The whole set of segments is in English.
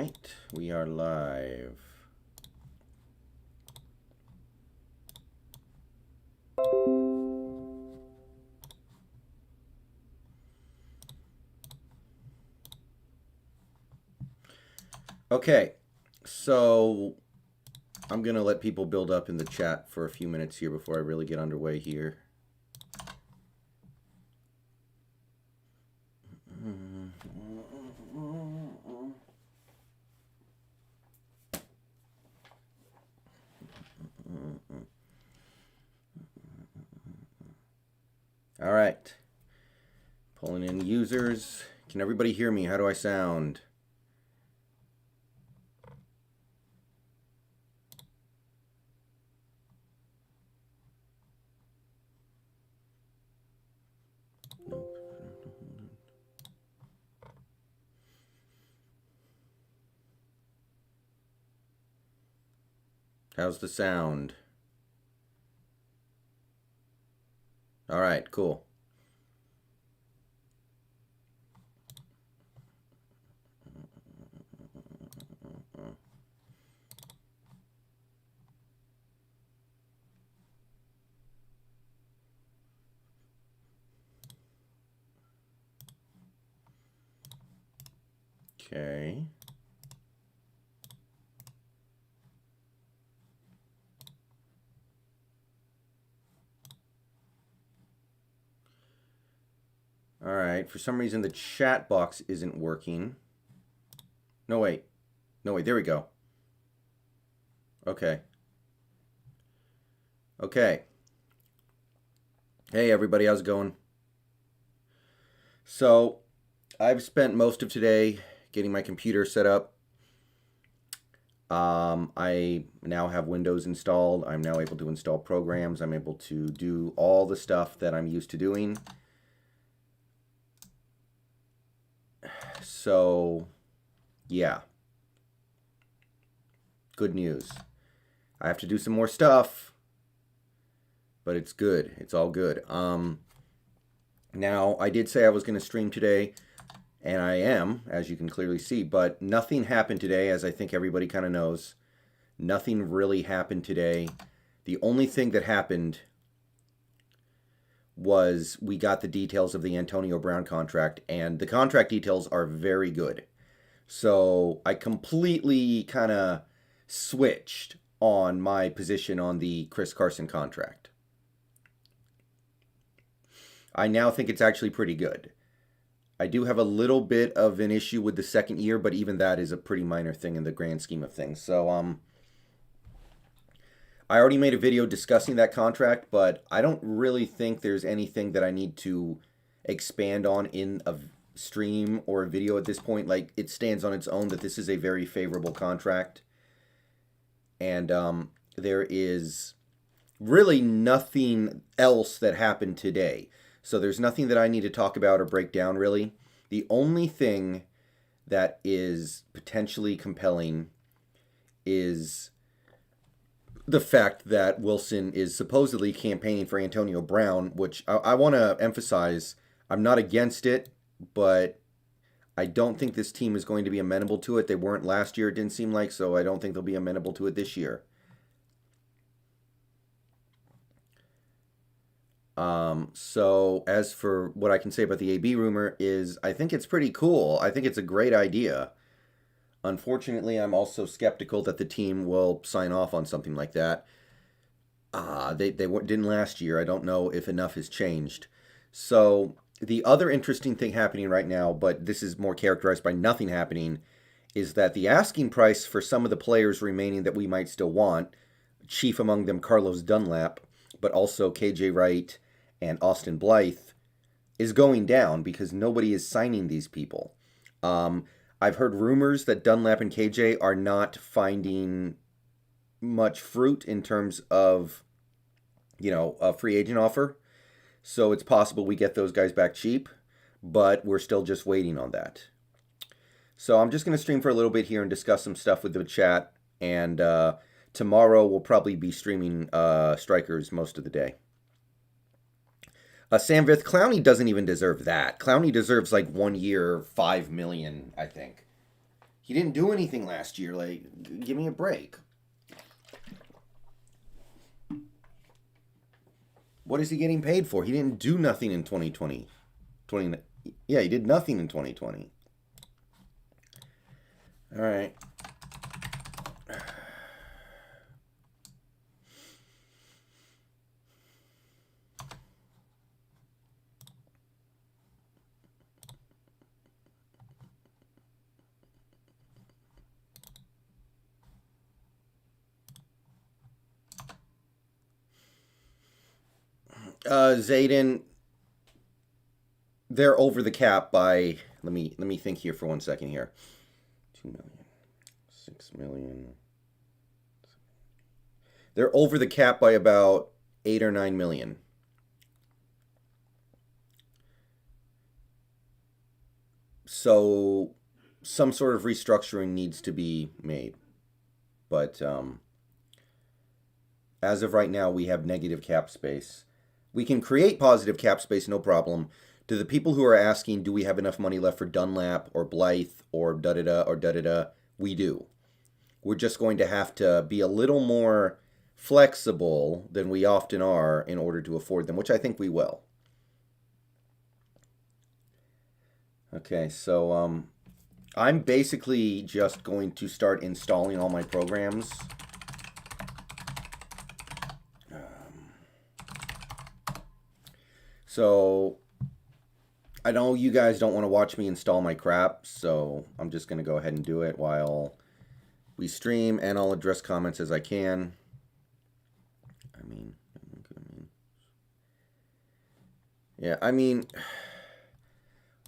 right, we are live. Okay, so I'm going to let people build up in the chat for a few minutes here before I really get underway here. All right, pulling in users. Can everybody hear me? How do I sound? How's the sound? All right, cool. Okay. All right, for some reason the chat box isn't working. No, wait. No, wait, there we go. Okay. Okay. Hey, everybody, how's it going? So, I've spent most of today getting my computer set up. I now have Windows installed. I'm now able to install programs. I'm able to do all the stuff that I'm used to doing. So, yeah. Good news. I have to do some more stuff, but it's good. It's all good. Now, I did say I was going to stream today, and I am, as you can clearly see, but nothing happened today, as I think everybody kind of knows. Nothing really happened today. The only thing that happened was we got the details of the Antonio Brown contract, and the contract details are very good. So I completely kind of switched on my position on the Chris Carson contract. I now think it's actually pretty good. I do have a little bit of an issue with the second year, but even that is a pretty minor thing in the grand scheme of things. So, I already made a video discussing that contract, but I don't really think there's anything that I need to expand on in a stream or a video at this point. Like, it stands on its own that this is a very favorable contract. And there is really nothing else that happened today. So there's nothing that I need to talk about or break down, really. The only thing that is potentially compelling is the fact that Wilson is supposedly campaigning for Antonio Brown, which I want to emphasize, I'm not against it, but I don't think this team is going to be amenable to it. They weren't last year, it didn't seem like, so I don't think they'll be amenable to it this year. So as for what I can say about the AB rumor is I think it's pretty cool. I think it's a great idea. Unfortunately, I'm also skeptical that the team will sign off on something like that. They didn't last year. I don't know if enough has changed. So the other interesting thing happening right now, but this is more characterized by nothing happening, is that the asking price for some of the players remaining that we might still want, chief among them Carlos Dunlap, but also KJ Wright and Austin Blythe, is going down because nobody is signing these people. I've heard rumors that Dunlap and KJ are not finding much fruit in terms of, a free agent offer. So it's possible we get those guys back cheap, but we're still just waiting on that. So I'm just going to stream for a little bit here and discuss some stuff with the chat. And tomorrow we'll probably be streaming strikers most of the day. Sam Vith, Clowney doesn't even deserve that. Clowney deserves like 1 year, $5 million, I think. He didn't do anything last year. Like, give me a break. What is he getting paid for? He didn't do nothing in 2020. Yeah, he did nothing in 2020. All right. Zayden, they're over the cap by, let me think here for 1 second here. 2 million, 6 million. They're over the cap by about 8 or 9 million. So some sort of restructuring needs to be made. But as of right now, we have negative cap space. We can create positive cap space, no problem. To the people who are asking, do we have enough money left for Dunlap or Blythe or da-da-da or da-da-da? We do. We're just going to have to be a little more flexible than we often are in order to afford them, which I think we will. Okay, so I'm basically just going to start installing all my programs. So I know you guys don't want to watch me install my crap, so I'm just going to go ahead and do it while we stream, and I'll address comments as I can.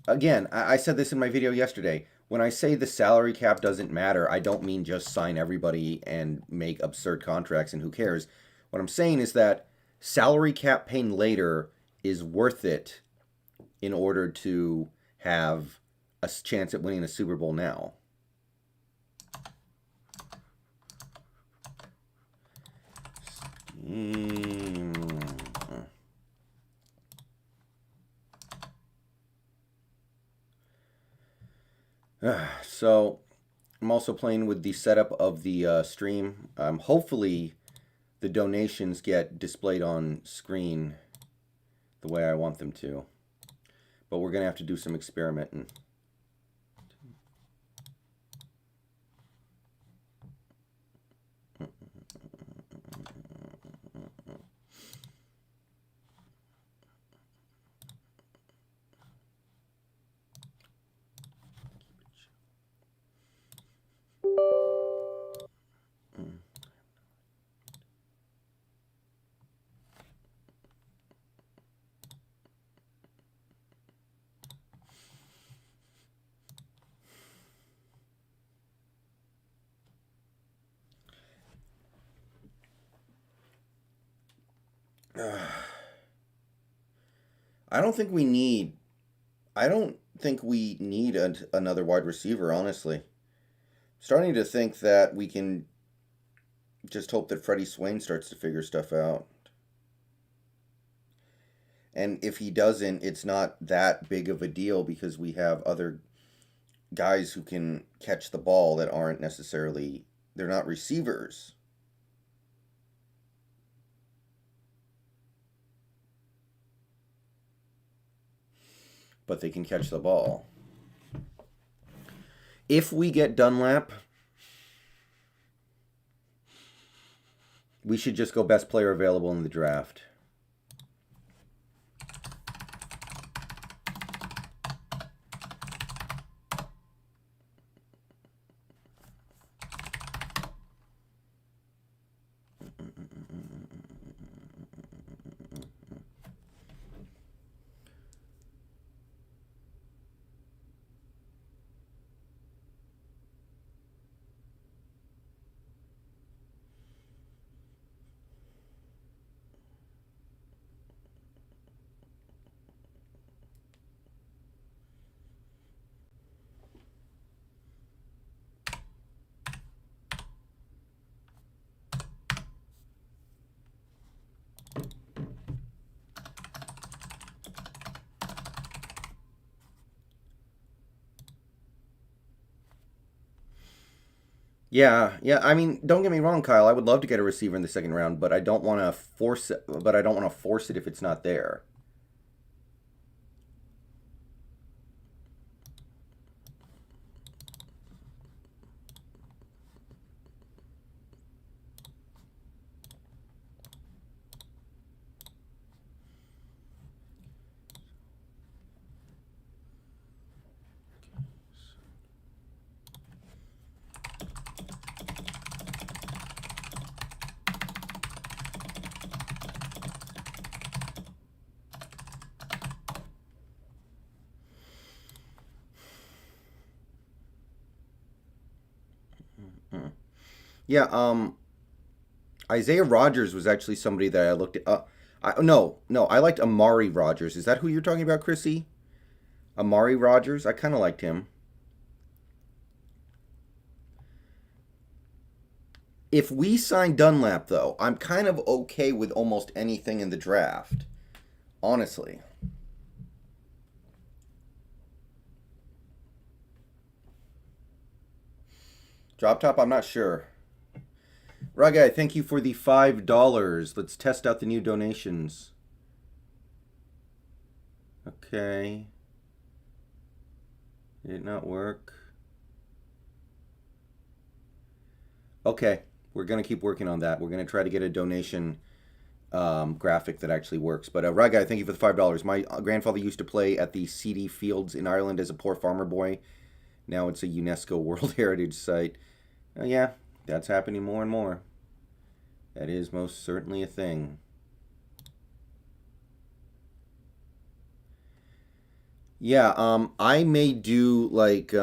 Again, I said this in my video yesterday. When I say the salary cap doesn't matter, I don't mean just sign everybody and make absurd contracts and who cares. What I'm saying is that salary cap pain later is worth it in order to have a chance at winning a Super Bowl now. So I'm also playing with the setup of the stream. Hopefully the donations get displayed on screen the way I want them to. But we're going to have to do some experimenting. I don't think we need another wide receiver, honestly. Starting to think that we can just hope that Freddie Swain starts to figure stuff out. And if he doesn't, it's not that big of a deal because we have other guys who can catch the ball that aren't necessarily, they're not receivers. But they can catch the ball. If we get Dunlap, we should just go best player available in the draft. Yeah, yeah. I mean, don't get me wrong, Kyle. I would love to get a receiver in the second round, but I don't want to force it. But I don't want to force it if it's not there. Hmm. Yeah. Isaiah Rogers was actually somebody that I looked at. No. I liked Amari Rogers. Is that who you're talking about, Chrissy? Amari Rogers. I kind of liked him. If we sign Dunlap, though, I'm kind of okay with almost anything in the draft. Honestly. Drop top, I'm not sure. Ryguy, thank you for the $5. Let's test out the new donations. Okay. Did it not work? Okay. We're going to keep working on that. We're going to try to get a donation graphic that actually works. But Ryguy, thank you for the $5. My grandfather used to play at the CD Fields in Ireland as a poor farmer boy. Now it's a UNESCO World Heritage Site. Yeah, that's happening more and more. That is most certainly a thing. Yeah, I may do like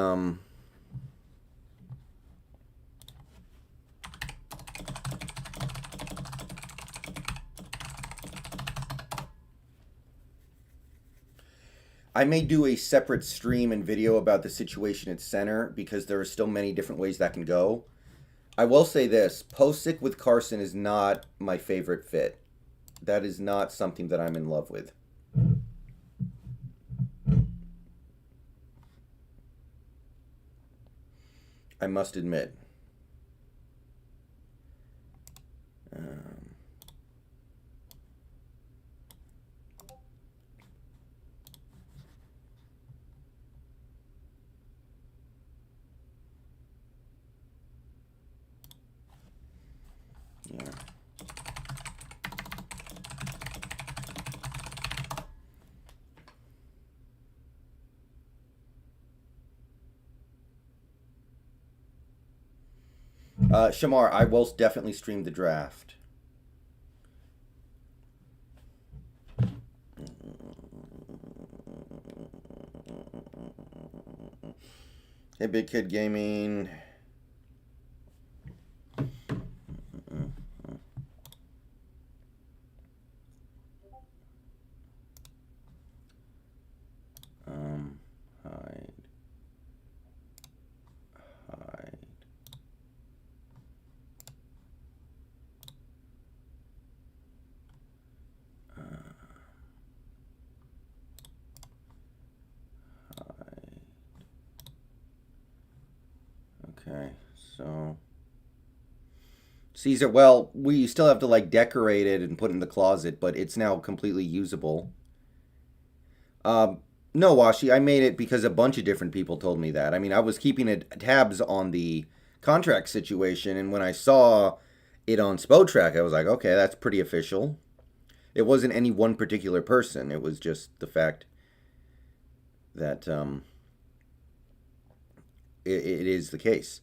I may do a separate stream and video about the situation at center because there are still many different ways that can go. I will say this, Posick with Carson is not my favorite fit. That is not something that I'm in love with. I must admit. Yeah. Shamar, I will definitely stream the draft. Hey, Big Kid Gaming. Hide. Hide. Hide. Okay, so Caesar, well, we still have to like decorate it and put it in the closet, but it's now completely usable. No, Washi, I made it because a bunch of different people told me that. I mean, I was keeping tabs on the contract situation, and when I saw it on Spotrack, I was like, okay, that's pretty official. It wasn't any one particular person. It was just the fact that it is the case.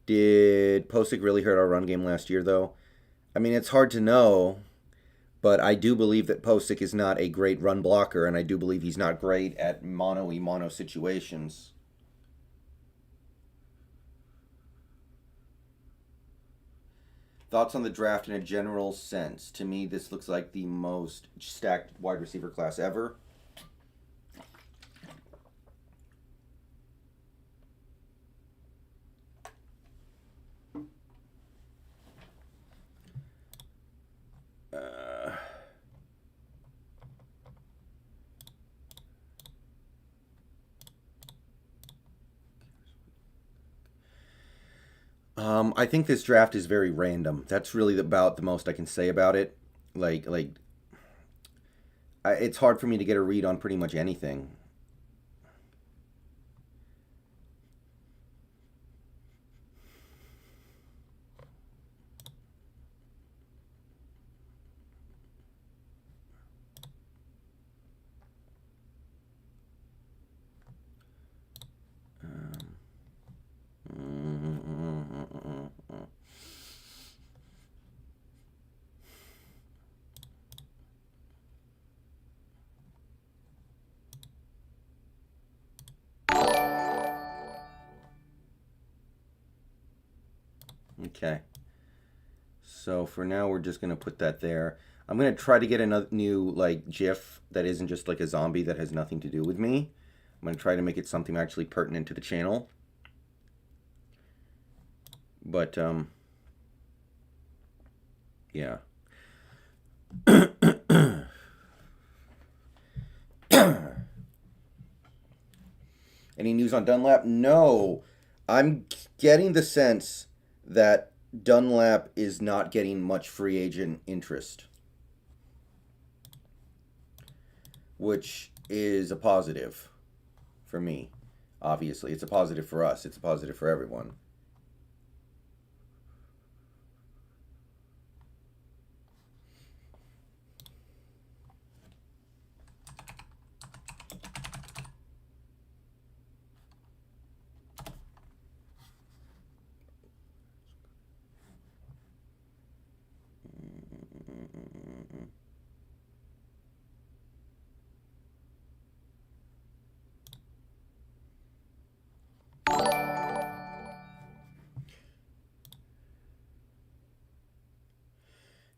Did Posick really hurt our run game last year, though? I mean, it's hard to know, but I do believe that Posick is not a great run blocker, and I do believe he's not great at mono-y-mono situations. Thoughts on the draft in a general sense? To me, this looks like the most stacked wide receiver class ever. I think this draft is very random. That's really about the most I can say about it. It's hard for me to get a read on pretty much anything. Okay. So for now, we're just going to put that there. I'm going to try to get another new, like, GIF that isn't just like a zombie that has nothing to do with me. I'm going to try to make it something actually pertinent to the channel. But, yeah. Any news on Dunlap? No. I'm getting the sense that Dunlap is not getting much free agent interest, which is a positive for me. Obviously, it's a positive for us. It's a positive for everyone.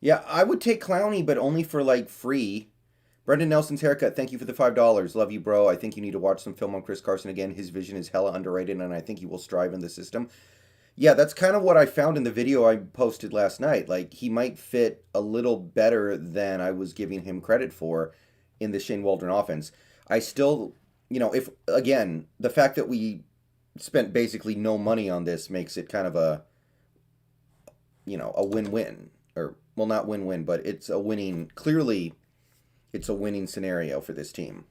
Yeah, I would take Clowney, but only for like free. Brendan Nelson's haircut. Thank you for the $5. Love you, bro. I think you need to watch some film on Chris Carson again. His vision is hella underrated, and I think he will strive in the system. Yeah, that's kind of what I found in the video I posted last night. Like, he might fit a little better than I was giving him credit for in the Shane Waldron offense. I still, if, again, the fact that we spent basically no money on this makes it kind of a win-win. Or, well, not win-win, but it's a winning, clearly, it's a winning scenario for this team.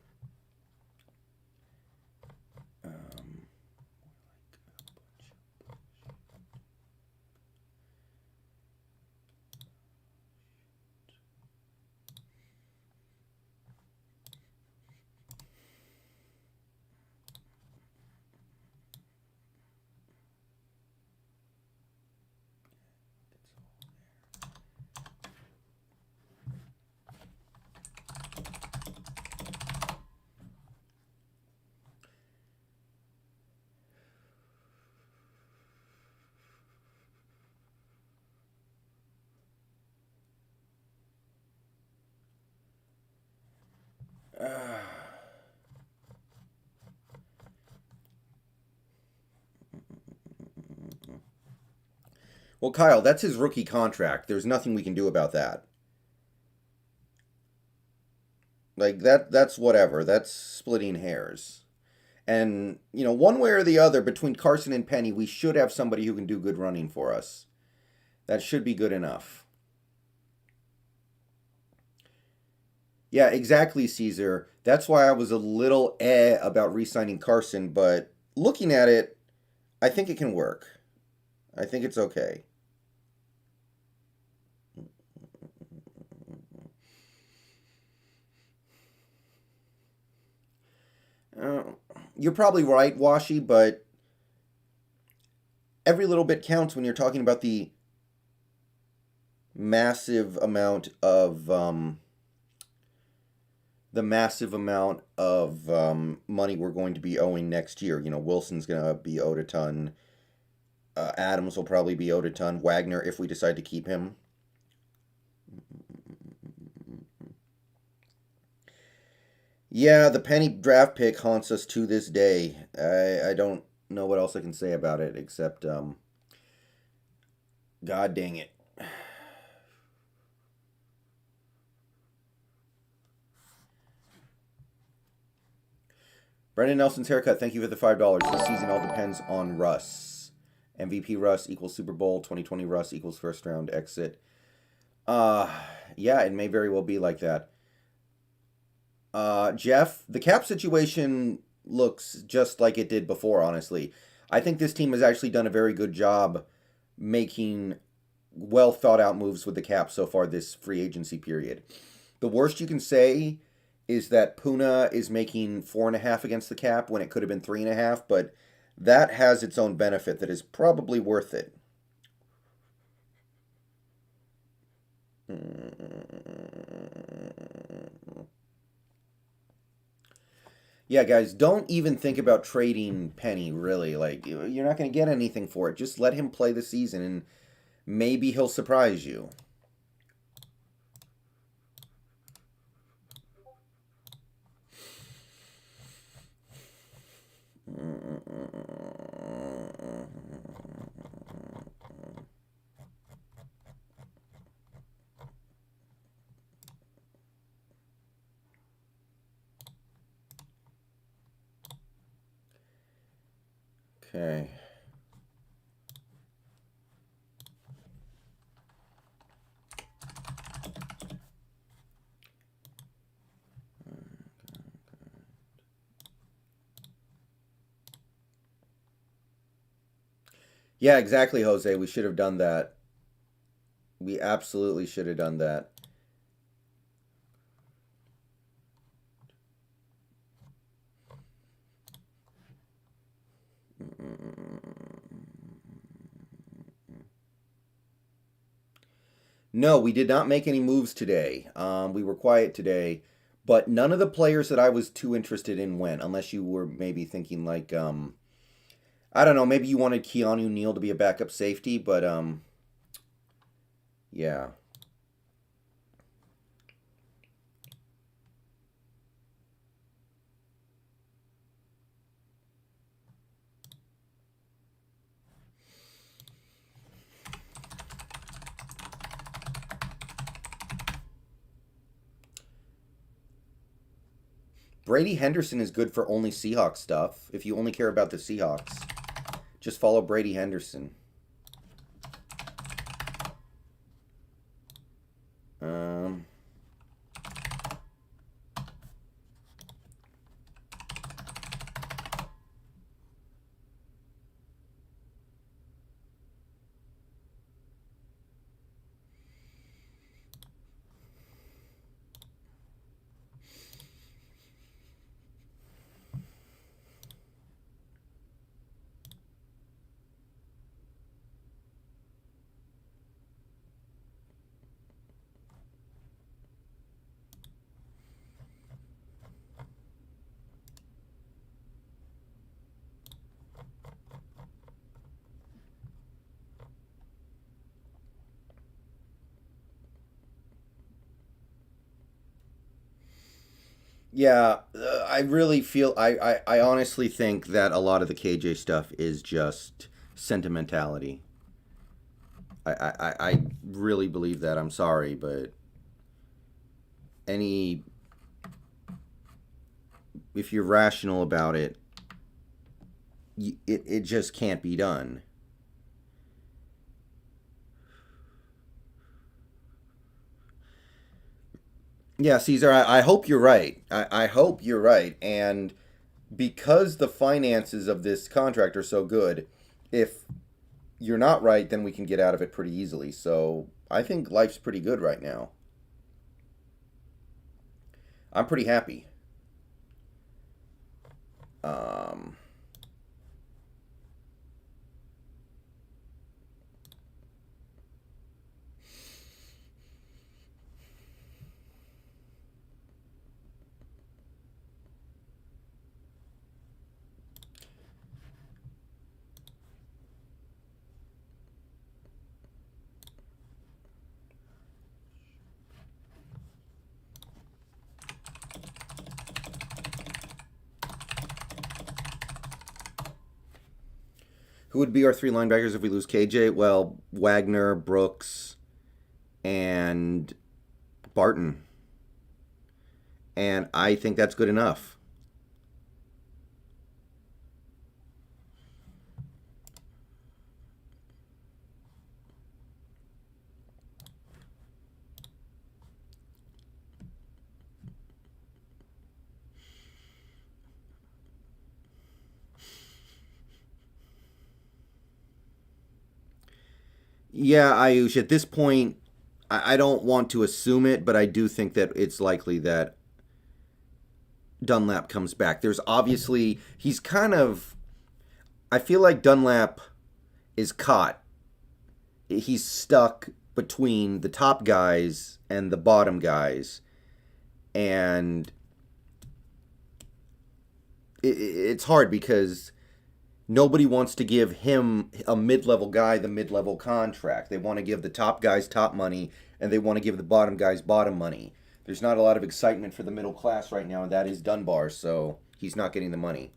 Well, Kyle, that's his rookie contract. There's nothing we can do about that. Like that's whatever. That's splitting hairs. And, one way or the other, between Carson and Penny, we should have somebody who can do good running for us. That should be good enough. Yeah, exactly, Caesar. That's why I was a little about re-signing Carson, but looking at it, I think it can work. I think it's okay. You're probably right, Washi, but every little bit counts when you're talking about the massive amount of money we're going to be owing next year. Wilson's going to be owed a ton. Adams will probably be owed a ton. Wagner, if we decide to keep him. Yeah, the Penny draft pick haunts us to this day. I don't know what else I can say about it except, God dang it. Brendan Nelson's haircut. Thank you for the $5. This season all depends on Russ. MVP Russ equals Super Bowl. 2020 Russ equals first round exit. Yeah, it may very well be like that. Jeff, the cap situation looks just like it did before, honestly. I think this team has actually done a very good job making well thought out moves with the cap so far this free agency period. The worst you can say is that Puna is making 4.5 against the cap when it could have been 3.5, but that has its own benefit that is probably worth it. Yeah, guys, don't even think about trading Penny, really. Like, you're not going to get anything for it. Just let him play the season, and maybe he'll surprise you. Okay. Yeah, exactly, Jose. We should have done that. We absolutely should have done that. No, we did not make any moves today. We were quiet today, but none of the players that I was too interested in went, unless you were maybe thinking like, I don't know, maybe you wanted Keanu Neal to be a backup safety, but yeah. Brady Henderson is good for only Seahawks stuff. If you only care about the Seahawks, just follow Brady Henderson. Um, yeah, I really feel I honestly think that a lot of the KJ stuff is just sentimentality. I really believe that. I'm sorry, but any if you're rational about it, it just can't be done. Yeah, Caesar, I hope you're right. I hope you're right. And because the finances of this contract are so good, if you're not right, then we can get out of it pretty easily. So I think life's pretty good right now. I'm pretty happy. Um, who would be our three linebackers if we lose KJ? Well, Wagner, Brooks, and Barton. And I think that's good enough. Yeah, Ayush, at this point, I don't want to assume it, but I do think that it's likely that Dunlap comes back. There's obviously, he's kind of, I feel like Dunlap is caught. He's stuck between the top guys and the bottom guys. And it's hard because nobody wants to give him, a mid-level guy, the mid-level contract. They want to give the top guys top money, and they want to give the bottom guys bottom money. There's not a lot of excitement for the middle class right now, and that is Dunbar, so he's not getting the money.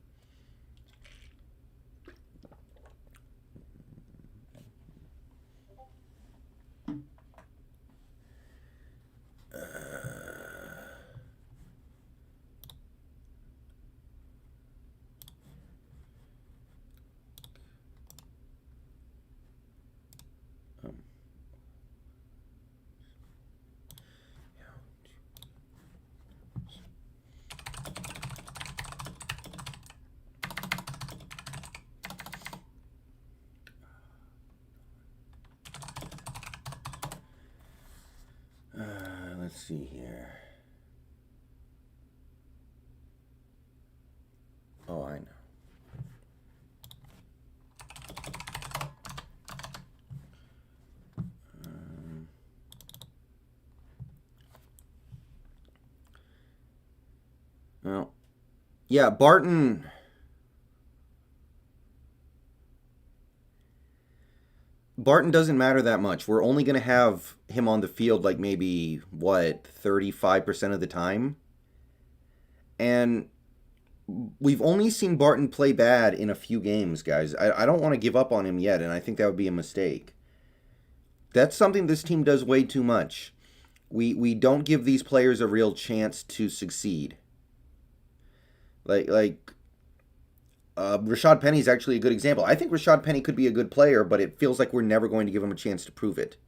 Let's see here. Oh, I know. Well, yeah, Barton. Barton doesn't matter that much. We're only going to have him on the field like maybe, what, 35% of the time? And we've only seen Barton play bad in a few games, guys. I don't want to give up on him yet, and I think that would be a mistake. That's something this team does way too much. We don't give these players a real chance to succeed. Like Rashad Penny is actually a good example. I think Rashad Penny could be a good player, but it feels like we're never going to give him a chance to prove it.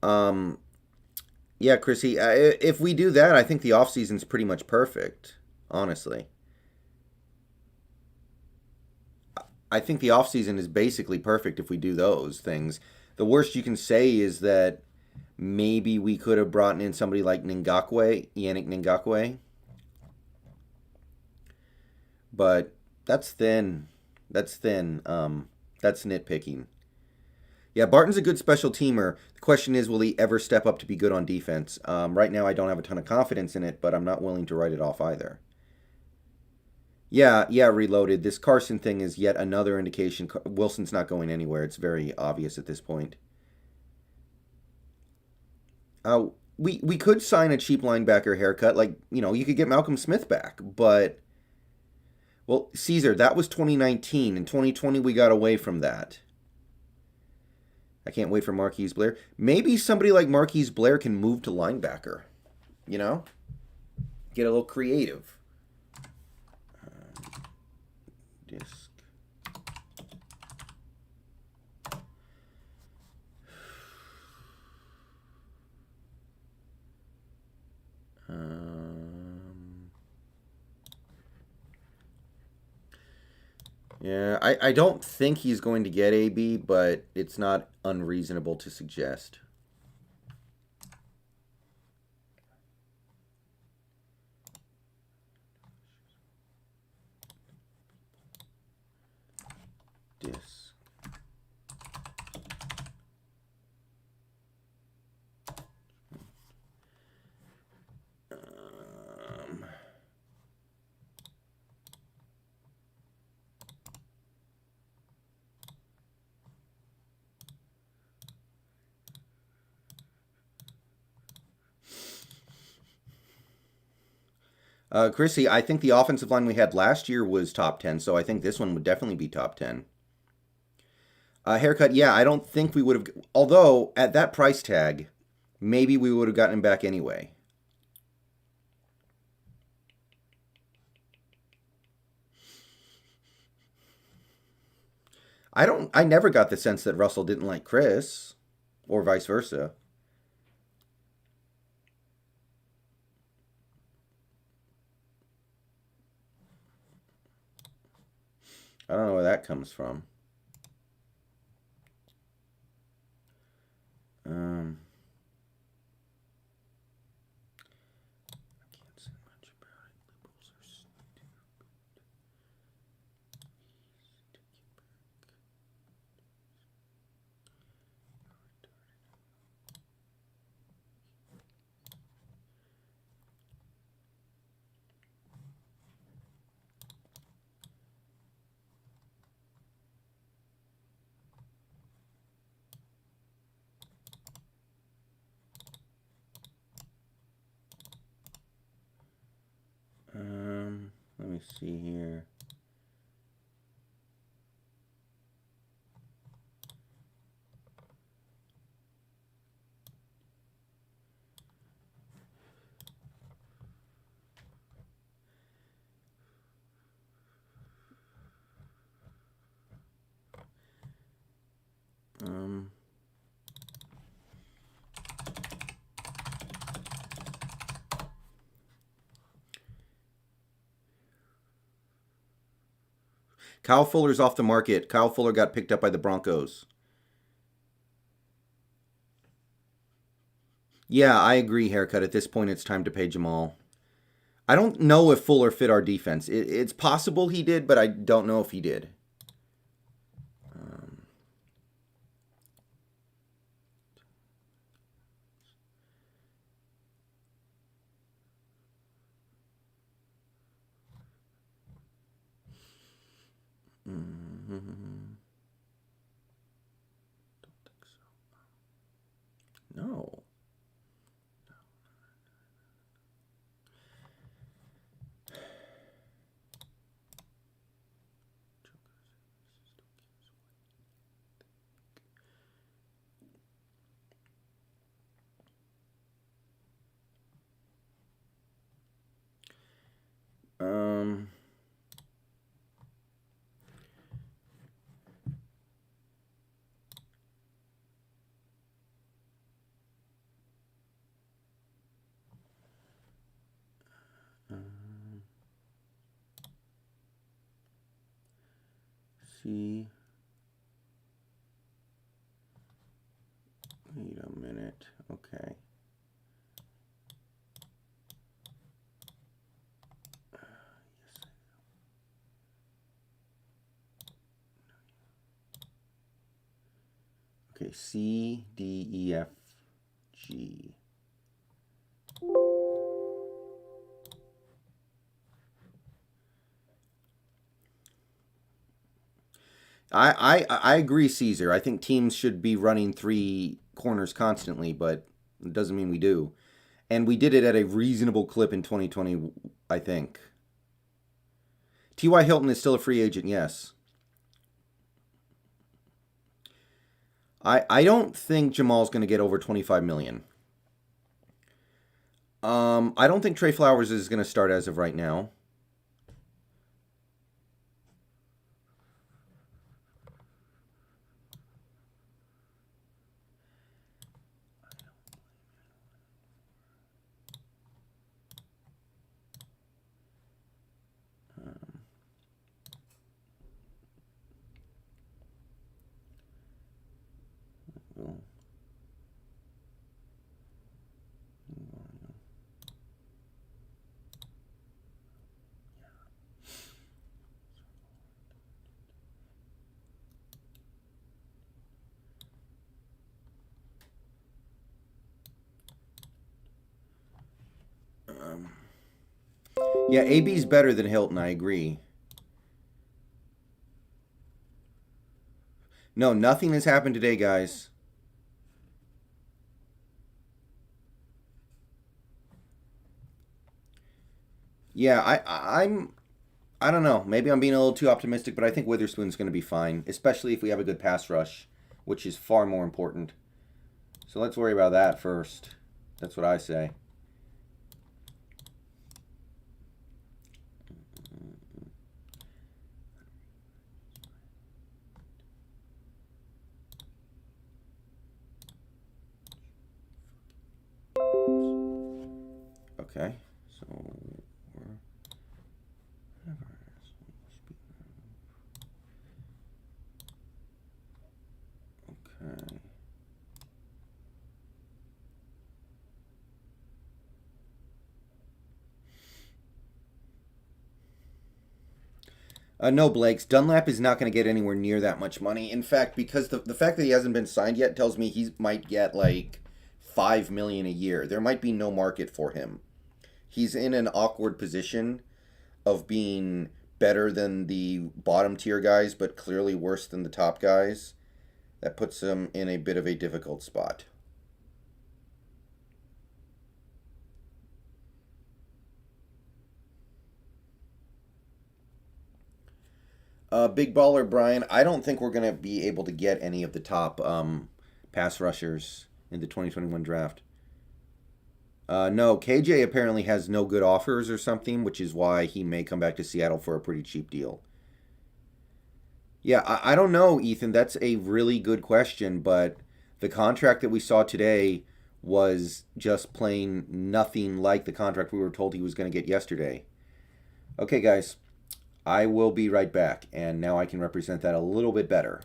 Yeah, Chrissy, if we do that, I think the offseason's pretty much perfect, honestly. I think the offseason is basically perfect if we do those things. The worst you can say is that maybe we could have brought in somebody like Yannick Ngakwe. But that's thin. That's thin. That's nitpicking. Yeah, Barton's a good special teamer. The question is, will he ever step up to be good on defense? Right now, I don't have a ton of confidence in it, but I'm not willing to write it off either. Yeah, Reloaded. This Carson thing is yet another indication. Wilson's not going anywhere. It's very obvious at this point. We could sign a cheap linebacker haircut. Like, you could get Malcolm Smith back, but... Well, Caesar, that was 2019. In 2020, we got away from that. I can't wait for Marquise Blair. Maybe somebody like Marquise Blair can move to linebacker. Get a little creative. Disc. Yeah, I don't think he's going to get AB, but it's not unreasonable to suggest. Disc. Chrissy, I think the offensive line we had last year was top 10, so I think this one would definitely be top 10. Haircut, yeah, I don't think we would have... Although, at that price tag, maybe we would have gotten him back anyway. I never got the sense that Russell didn't like Chris, or vice versa. I don't know where that comes from. Um, I can't say much about it. Liberals are stupid. Let me see here. Kyle Fuller's off the market. Kyle Fuller got picked up by the Broncos. Yeah, I agree, Haircut. At this point, it's time to pay Jamal. I don't know if Fuller fit our defense. It's possible he did, but I don't know if he did. Don't think so. No. See. Wait a minute. Okay. Okay, C, D, E, F, G. I agree, Caesar. I think teams should be running 3 corners constantly, but it doesn't mean we do. And we did it at a reasonable clip in 2020, I think. T.Y. Hilton is still a free agent, yes. I don't think Jamal's going to get over 25 million. I don't think Trey Flowers is going to start as of right now. Yeah, AB's better than Hilton, I agree. No, nothing has happened today, guys. Yeah, I don't know. Maybe I'm being a little too optimistic, but I think Witherspoon's going to be fine, especially if we have a good pass rush, which is far more important. So let's worry about that first. That's what I say. Okay, so we're okay. No, Blake's Dunlap is not going to get anywhere near that much money. In fact, because the fact that he hasn't been signed yet tells me he might get like 5 million a year. There might be no market for him. He's in an awkward position of being better than the bottom tier guys, but clearly worse than the top guys. That puts him in a bit of a difficult spot. Big baller Brian, I don't think we're going to be able to get any of the top pass rushers in the 2021 draft. No, KJ apparently has no good offers or something, which is why he may come back to Seattle for a pretty cheap deal. Yeah, I don't know, Ethan. That's a really good question, but the contract that we saw today was just plain nothing like the contract we were told he was going to get yesterday. Okay, guys, I will be right back, and now I can represent that a little bit better.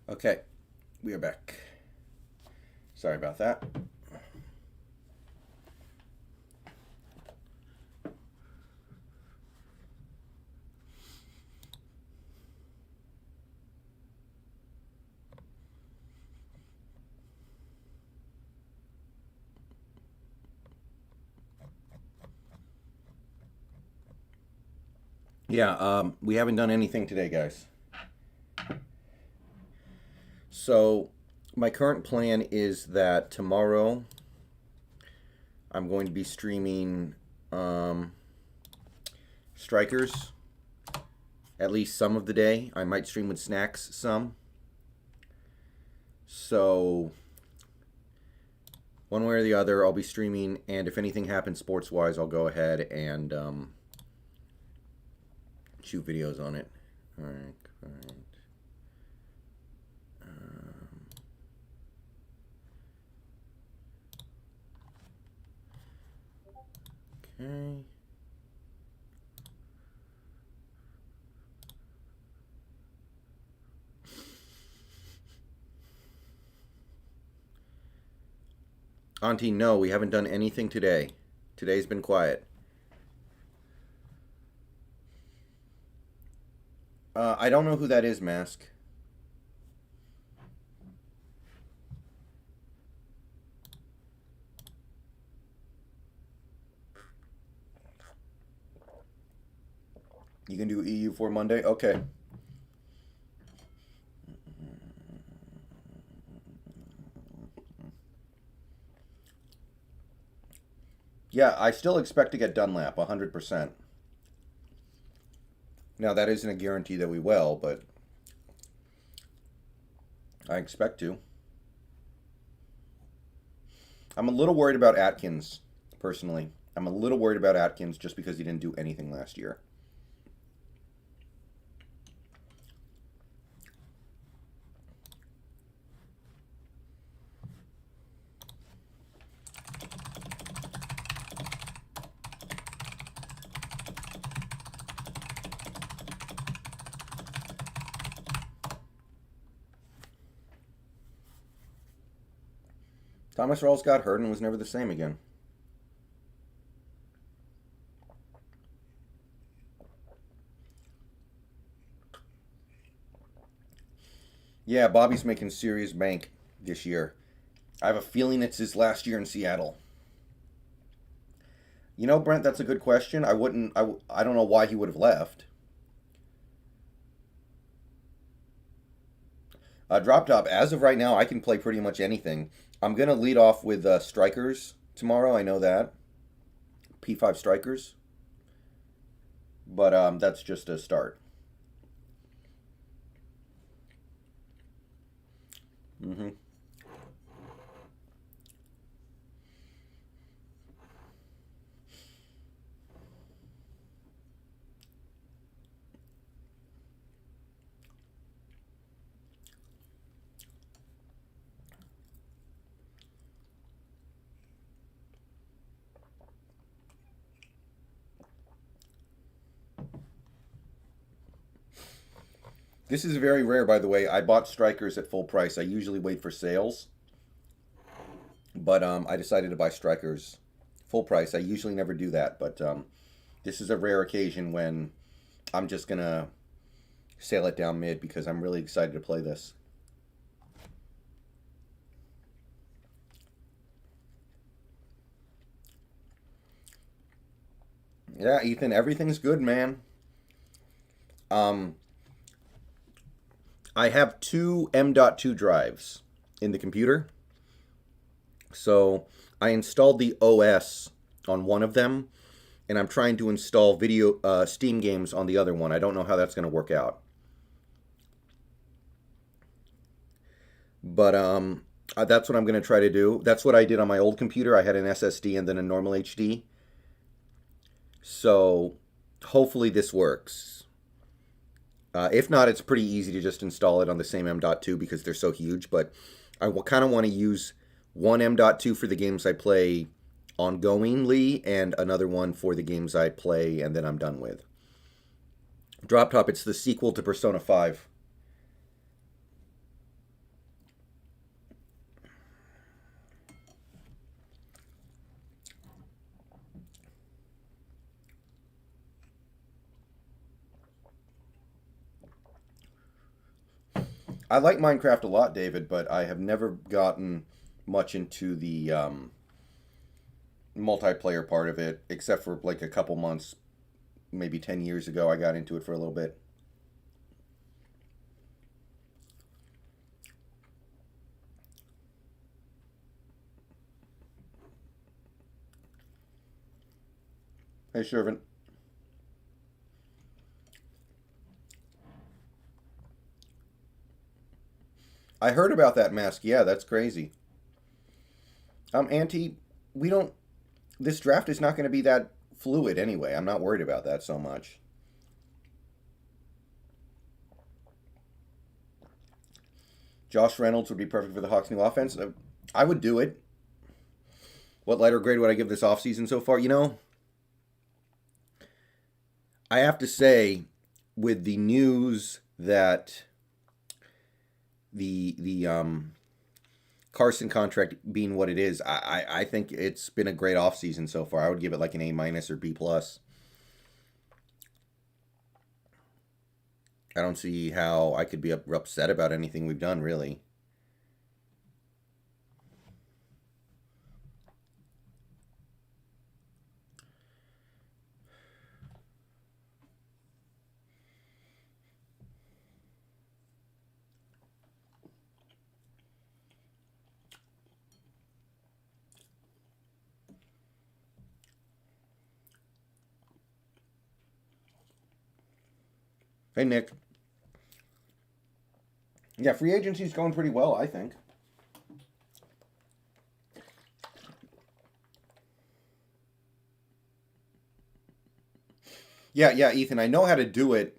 Okay, we are back. Sorry about that. Yeah, we haven't done anything today, guys. So, my current plan is that tomorrow I'm going to be streaming Strikers at least some of the day. I might stream with Snacks some. So, one way or the other, I'll be streaming, and if anything happens sports-wise, I'll go ahead and shoot videos on it. All right. Okay. Auntie, no, we haven't done anything today. Today's been quiet. I don't know who that is, Mask. You can do EU for Monday? Okay. Yeah, I still expect to get Dunlap, 100%. Now, that isn't a guarantee that we will, but I expect to. I'm a little worried about Atkins, personally. I'm a little worried about Atkins just because he didn't do anything last year. Thomas Rawls got hurt and was never the same again. Yeah, Bobby's making serious bank this year. I have a feeling it's his last year in Seattle. You know, Brent, that's a good question. I don't know why he would have left. Drop top, as of right now, I can play pretty much anything. I'm going to lead off with Strikers tomorrow. I know that. P5 Strikers. But that's just a start. Mm-hmm. This is very rare, by the way. I bought Strikers at full price. I usually wait for sales. But I decided to buy Strikers full price. I usually never do that. But this is a rare occasion when I'm just going to sail it down mid because I'm really excited to play this. Yeah, Ethan, everything's good, man. Um, I have two M.2 drives in the computer. So I installed the OS on one of them, and I'm trying to install video Steam games on the other one. I don't know how that's going to work out. But that's what I'm going to try to do. That's what I did on my old computer. I had an SSD and then a normal HD. So hopefully this works. If not, it's pretty easy to just install it on the same M.2 because they're so huge. But I kind of want to use one M.2 for the games I play ongoingly and another one for the games I play and then I'm done with. Drop Top, it's the sequel to Persona 5. I like Minecraft a lot, David, but I have never gotten much into the multiplayer part of it, except for like a couple months, maybe 10 years ago. I got into it for a little bit. Hey, Shervin. I heard about that mask. Yeah, that's crazy. Auntie, we don't. This draft is not going to be that fluid anyway. I'm not worried about that so much. Josh Reynolds would be perfect for the Hawks' new offense. I would do it. What letter grade would I give this offseason so far? I have to say, with the news that the Carson contract being what it is, I think it's been a great offseason so far. I would give it like an A minus or B plus. I don't see how I could be upset about anything we've done, really. Hey, Nick. Yeah, free agency's going pretty well, I think. Yeah, Ethan, I know how to do it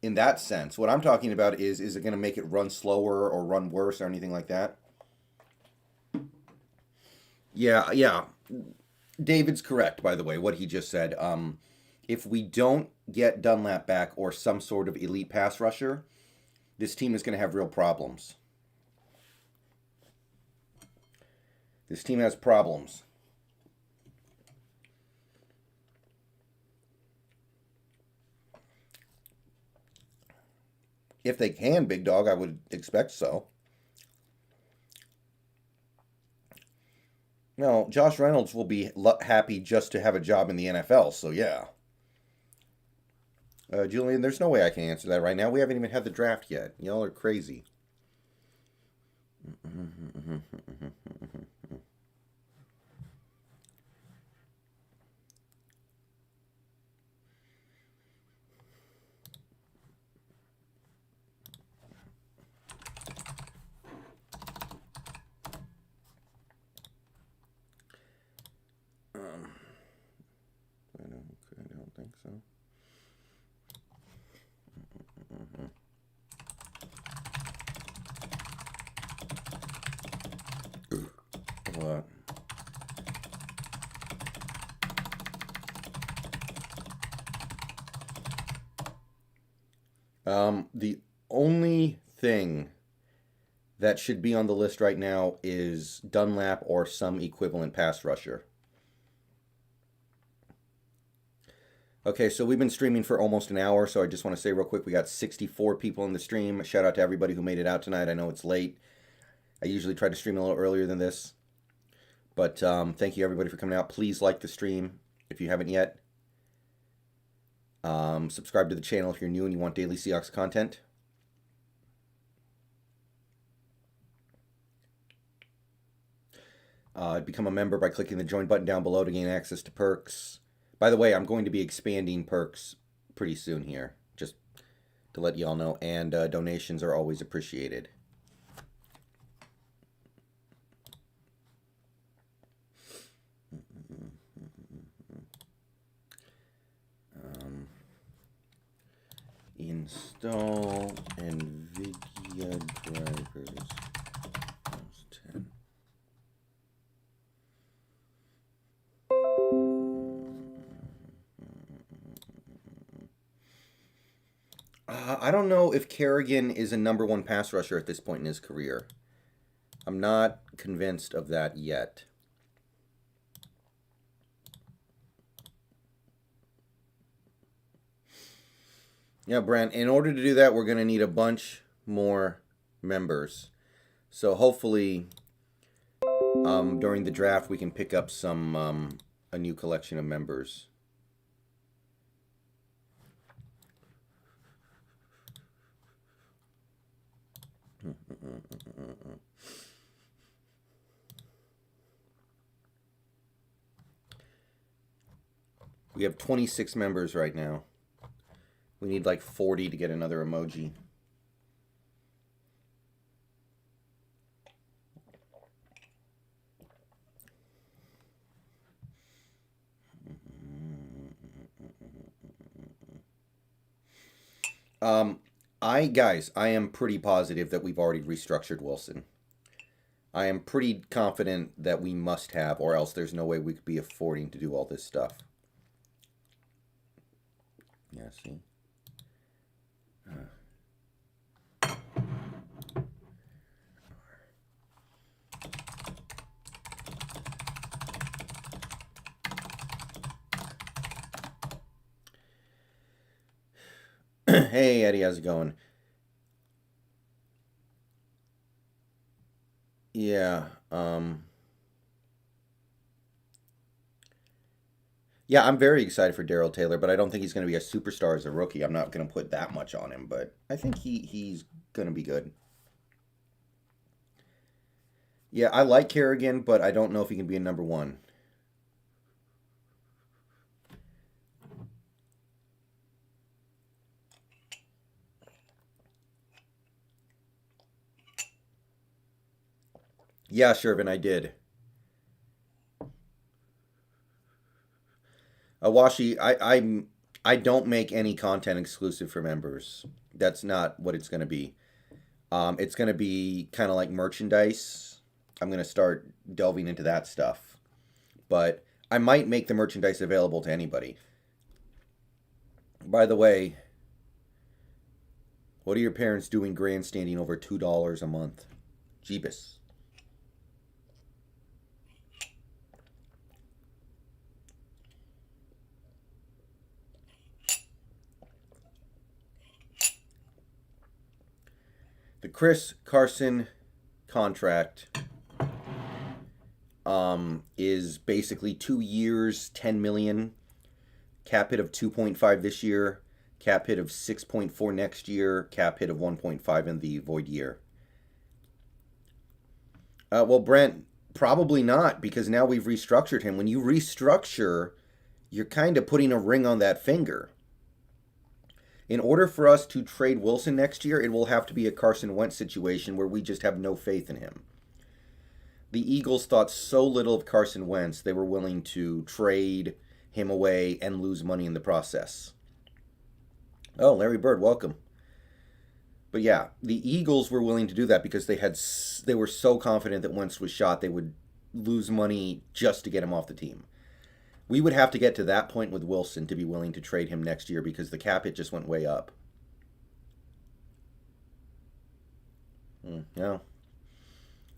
in that sense. What I'm talking about is it going to make it run slower or run worse or anything like that? Yeah. David's correct, by the way, what he just said. If we don't get Dunlap back or some sort of elite pass rusher, this team is going to have real problems. This team has problems. If they can, big dog, I would expect so. No, Josh Reynolds will be happy just to have a job in the NFL, so yeah. Julian, there's no way I can answer that right now. We haven't even had the draft yet. Y'all are crazy. I don't think so. What? The only thing that should be on the list right now is Dunlap or some equivalent pass rusher. Okay, so we've been streaming for almost an hour, so I just want to say real quick, we got 64 people in the stream. Shout out to everybody who made it out tonight. I know it's late. I usually try to stream a little earlier than this. But thank you everybody for coming out. Please like the stream if you haven't yet. Subscribe to the channel if you're new and you want daily Seahawks content. Become a member by clicking the join button down below to gain access to perks. By the way, I'm going to be expanding perks pretty soon here, just to let y'all know. And donations are always appreciated. Install NVIDIA drivers. 10. I don't know if Kerrigan is a number one pass rusher at this point in his career. I'm not convinced of that yet. Yeah, Brent, in order to do that, we're going to need a bunch more members. So hopefully, during the draft, we can pick up some a new collection of members. We have 26 members right now. We need like 40 to get another emoji. I am pretty positive that we've already restructured Wilson. I am pretty confident that we must have, or else there's no way we could be affording to do all this stuff. Yeah, see? Hey, Eddie, how's it going? Yeah, yeah, I'm very excited for Daryl Taylor, but I don't think he's going to be a superstar as a rookie. I'm not going to put that much on him, but I think he's going to be good. Yeah, I like Kerrigan, but I don't know if he can be a number one. Yeah, Shervin, I did. Awashi, I don't make any content exclusive for members. That's not what it's going to be. It's going to be kind of like merchandise. I'm going to start delving into that stuff. But I might make the merchandise available to anybody. By the way, what are your parents doing grandstanding over $2 a month? Jeebus. The Chris Carson contract is basically 2 years, 10 million, cap hit of 2.5 this year, cap hit of 6.4 next year, cap hit of 1.5 in the void year. Well, Brent, probably not, because now we've restructured him. When you restructure, you're kind of putting a ring on that finger. In order for us to trade Wilson next year, it will have to be a Carson Wentz situation where we just have no faith in him. The Eagles thought so little of Carson Wentz, they were willing to trade him away and lose money in the process. Oh, Larry Byrd, welcome. But yeah, the Eagles were willing to do that because they were so confident that Wentz was shot, they would lose money just to get him off the team. We would have to get to that point with Wilson to be willing to trade him next year because the cap hit just went way up. No.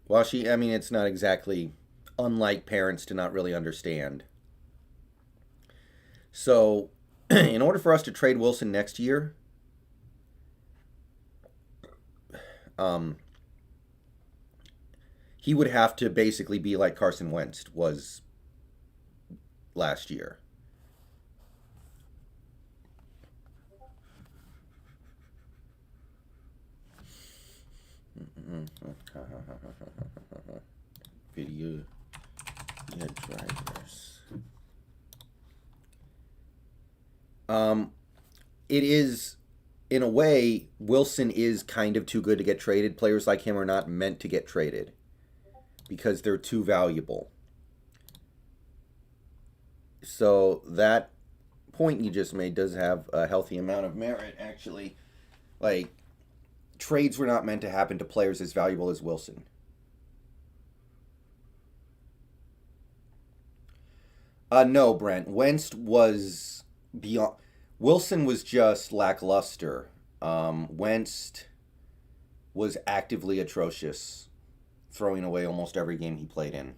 Well, I mean, it's not exactly unlike parents to not really understand. So, in order for us to trade Wilson next year, he would have to basically be like Carson Wentz was last year. Video drivers. It is, in a way, Wilson is kind of too good to get traded. Players like him are not meant to get traded because they're too valuable. So that point you just made does have a healthy amount of merit, actually. Like, trades were not meant to happen to players as valuable as Wilson. No, Brent. Wentz was beyond. Wilson was just lackluster. Wentz was actively atrocious, throwing away almost every game he played in.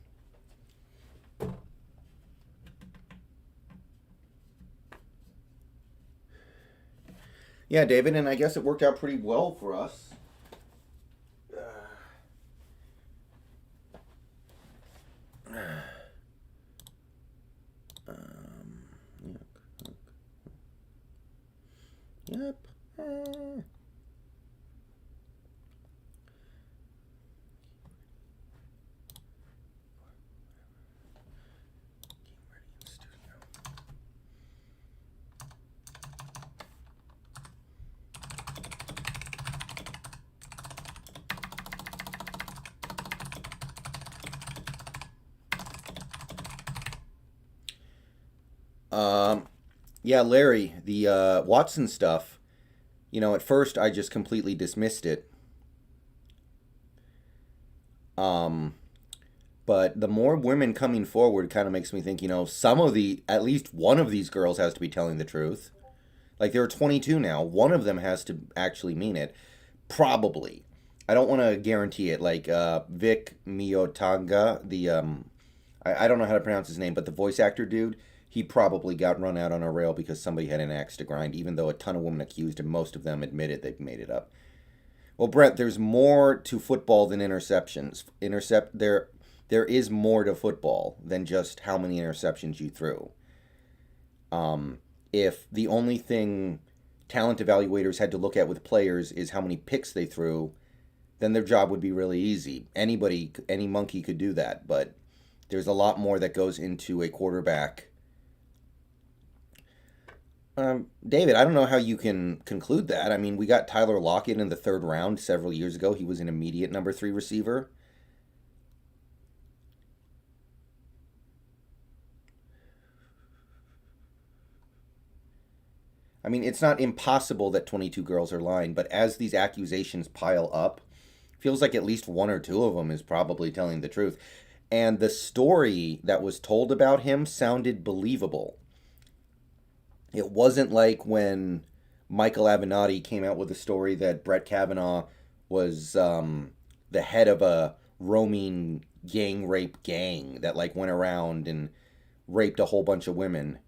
Yeah, David, and I guess it worked out pretty well for us. Yep. Eh. Yeah, Larry, the Watson stuff, at first I just completely dismissed it. Um, but the more women coming forward kind of makes me think, at least one of these girls has to be telling the truth. Like, there are 22 now. One of them has to actually mean it. Probably. I don't want to guarantee it. Like, Vic Miotanga, I don't know how to pronounce his name, but the voice actor dude, he probably got run out on a rail because somebody had an axe to grind, even though a ton of women accused and most of them admitted they've made it up. Well, Brent, there's more to football than interceptions. There is more to football than just how many interceptions you threw. If the only thing talent evaluators had to look at with players is how many picks they threw, then their job would be really easy. Any monkey could do that, but there's a lot more that goes into a quarterback. David, I don't know how you can conclude that. I mean, we got Tyler Lockett in the third round several years ago. He was an immediate number 3 receiver. I mean, it's not impossible that 22 girls are lying, but as these accusations pile up, feels like at least one or two of them is probably telling the truth. And the story that was told about him sounded believable. It wasn't like when Michael Avenatti came out with a story that Brett Kavanaugh was the head of a roaming gang rape gang that like went around and raped a whole bunch of women.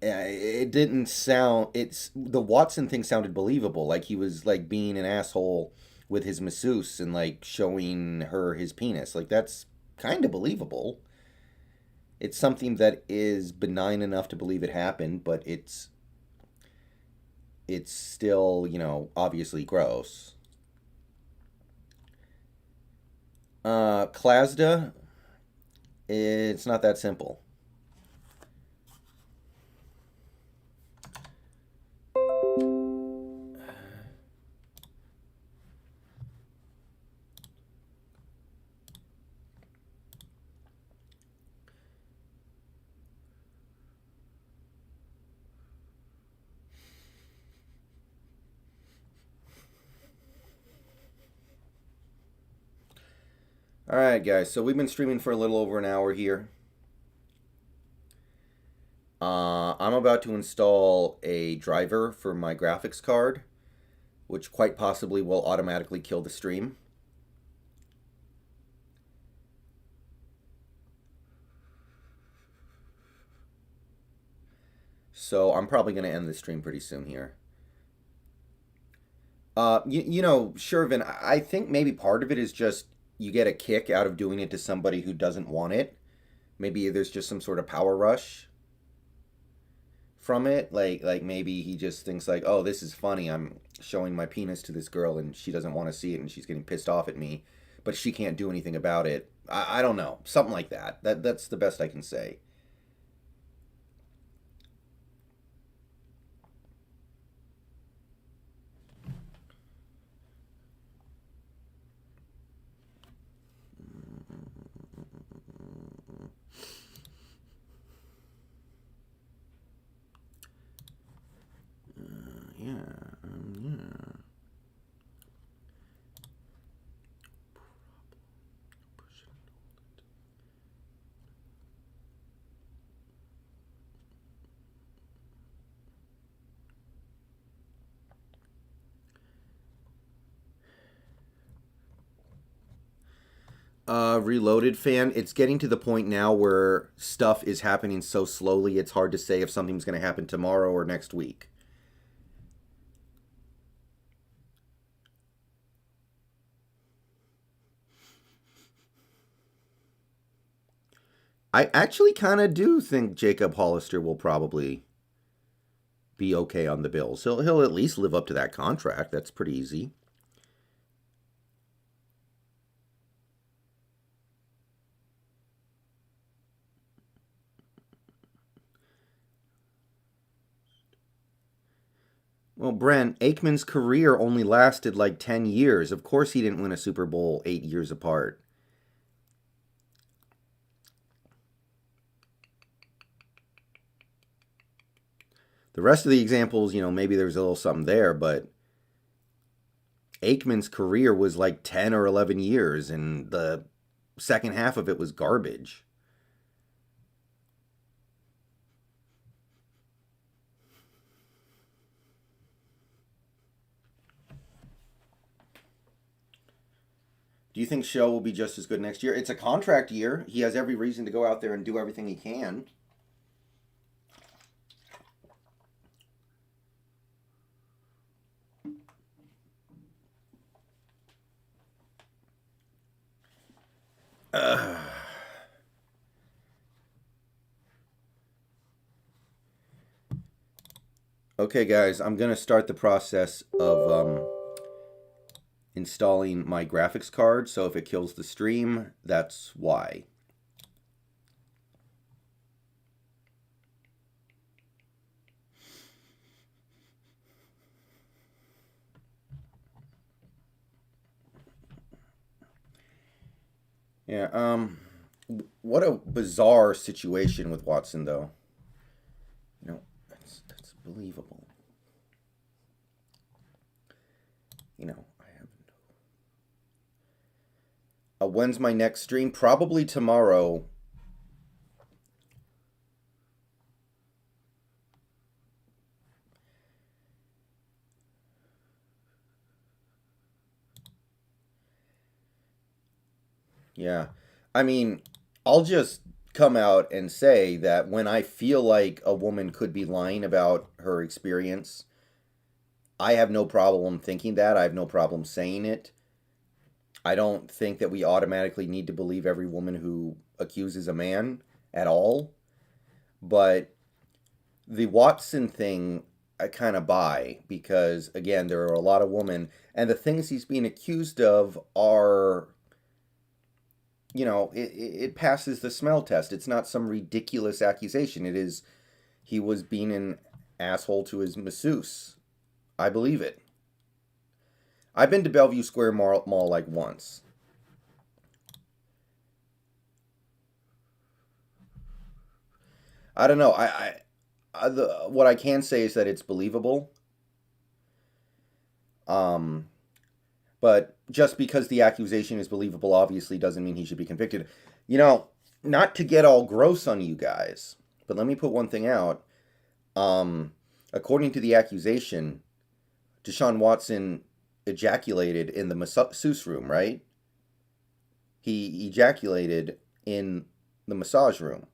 It didn't sound. It's the Watson thing sounded believable. Like he was like being an asshole with his masseuse and like showing her his penis. Like that's kind of believable. It's something that is benign enough to believe it happened, but it's still, obviously gross. Klasda, it's not that simple. All right, guys. So we've been streaming for a little over an hour here. I'm about to install a driver for my graphics card, which quite possibly will automatically kill the stream. So I'm probably going to end the stream pretty soon here. Shervin, I think maybe part of it is just you get a kick out of doing it to somebody who doesn't want it. Maybe there's just some sort of power rush from it. Like maybe he just thinks like, oh, this is funny. I'm showing my penis to this girl and she doesn't want to see it and she's getting pissed off at me, but she can't do anything about it. I don't know. Something like that. That's the best I can say. Yeah. Reloaded fan, it's getting to the point now where stuff is happening so slowly it's hard to say if something's going to happen tomorrow or next week. I actually kind of do think Jacob Hollister will probably be okay on the Bills. He'll at least live up to that contract. That's pretty easy. Well, Brent, Aikman's career only lasted like 10 years. Of course he didn't win a Super Bowl 8 years apart. The rest of the examples, maybe there's a little something there, but Aikman's career was like 10 or 11 years, and the second half of it was garbage. Do you think Show will be just as good next year? It's a contract year. He has every reason to go out there and do everything he can. Okay, guys, I'm going to start the process of installing my graphics card. So if it kills the stream, that's why. Yeah, what a bizarre situation with Watson, though. That's believable. I haven't. When's my next stream? Probably tomorrow. Yeah. I mean, I'll just come out and say that when I feel like a woman could be lying about her experience, I have no problem thinking that. I have no problem saying it. I don't think that we automatically need to believe every woman who accuses a man at all. But the Watson thing, I kind of buy because, again, there are a lot of women, and the things he's being accused of are, it passes the smell test. It's not some ridiculous accusation. It is, he was being an asshole to his masseuse. I believe it. I've been to Bellevue Square Mall like once. I don't know. What I can say is that it's believable. But just because the accusation is believable obviously doesn't mean he should be convicted. Not to get all gross on you guys, but let me put one thing out. According to the accusation, Deshaun Watson ejaculated in the masseuse room, right? He ejaculated in the massage room.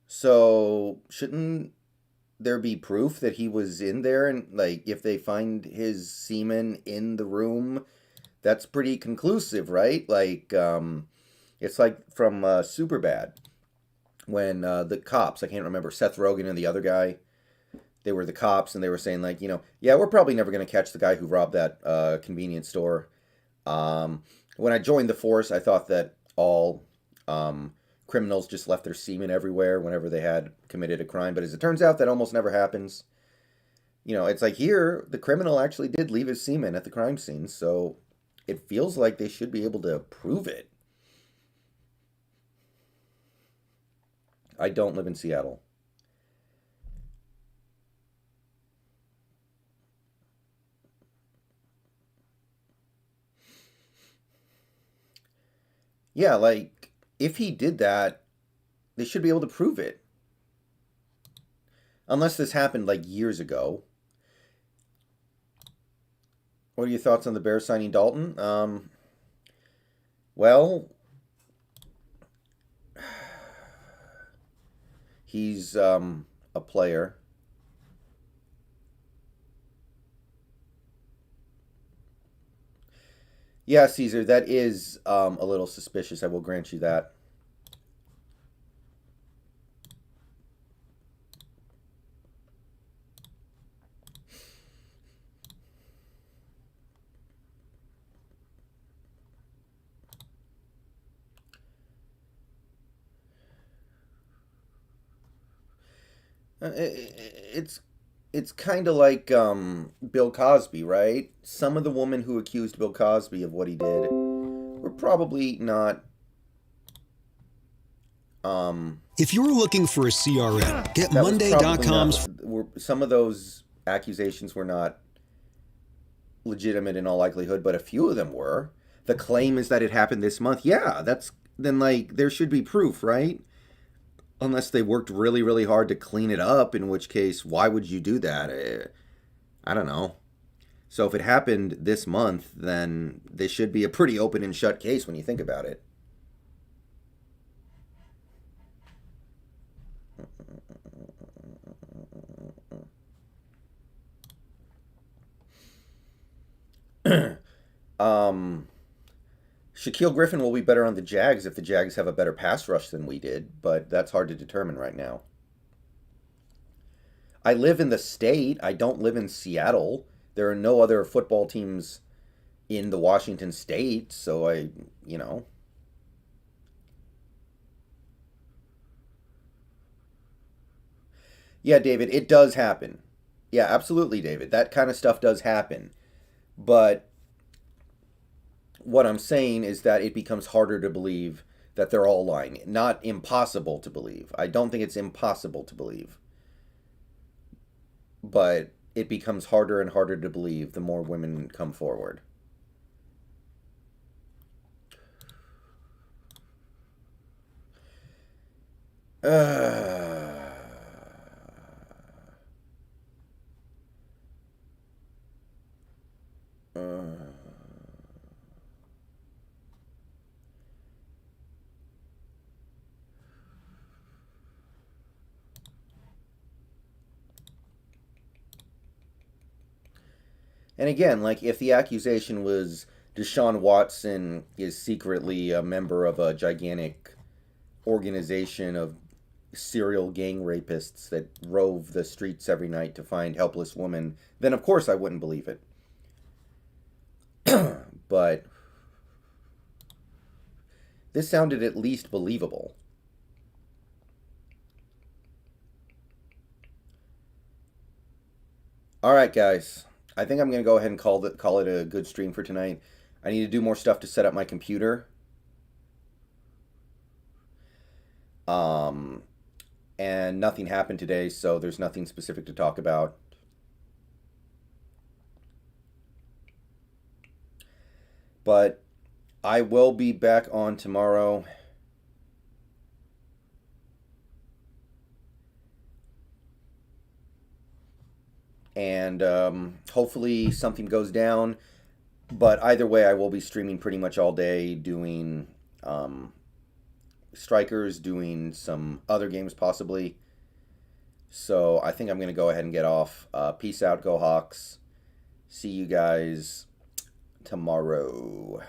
So shouldn't there be proof that he was in there? And like, if they find his semen in the room, that's pretty conclusive, right? Like, it's like from Superbad when the cops, I can't remember, Seth Rogen and the other guy, they were the cops, and they were saying like, yeah, we're probably never going to catch the guy who robbed that convenience store. When I joined the force, I thought that all criminals just left their semen everywhere whenever they had committed a crime, but as it turns out, that almost never happens. It's like here, the criminal actually did leave his semen at the crime scene, so it feels like they should be able to prove it. I don't live in Seattle. Yeah, like, if he did that, they should be able to prove it. Unless this happened, like, years ago. What are your thoughts on the Bears signing Dalton? Well, he's a player. Yeah, Caesar, that is a little suspicious. I will grant you that. It's kind of like Bill Cosby, right? Some of the women who accused Bill Cosby of what he did were probably not. If you're looking for a CRM, get That was probably Monday.com's. some of those accusations were not legitimate in all likelihood, but a few of them were. The claim is that it happened this month. Yeah, that's then like there should be proof, right? Unless they worked really, really hard to clean it up, in which case, why would you do that? I don't know. So if it happened this month, then this should be a pretty open and shut case when you think about it. Shaquille Griffin will be better on the Jags if the Jags have a better pass rush than we did, but that's hard to determine right now. I live in the state. I don't live in Seattle. There are no other football teams in the Washington state, so you know. Yeah, David, it does happen. Yeah, absolutely, David. That kind of stuff does happen. But what I'm saying is that it becomes harder to believe that they're all lying. Not impossible to believe. I don't think it's impossible to believe. But it becomes harder and harder to believe the more women come forward. Uh, uh, and again, like if the accusation was Deshaun Watson is secretly a member of a gigantic organization of serial gang rapists that rove the streets every night to find helpless women, then of course I wouldn't believe it. But this sounded at least believable. All right, guys. I think I'm going to go ahead and call it a good stream for tonight. I need to do more stuff to set up my computer. Um, and nothing happened today, so there's nothing specific to talk about. But I will be back on tomorrow. And hopefully something goes down. But either way, I will be streaming pretty much all day, doing strikers, doing some other games possibly. So I think I'm going to go ahead and get off. Peace out, go Hawks. See you guys tomorrow.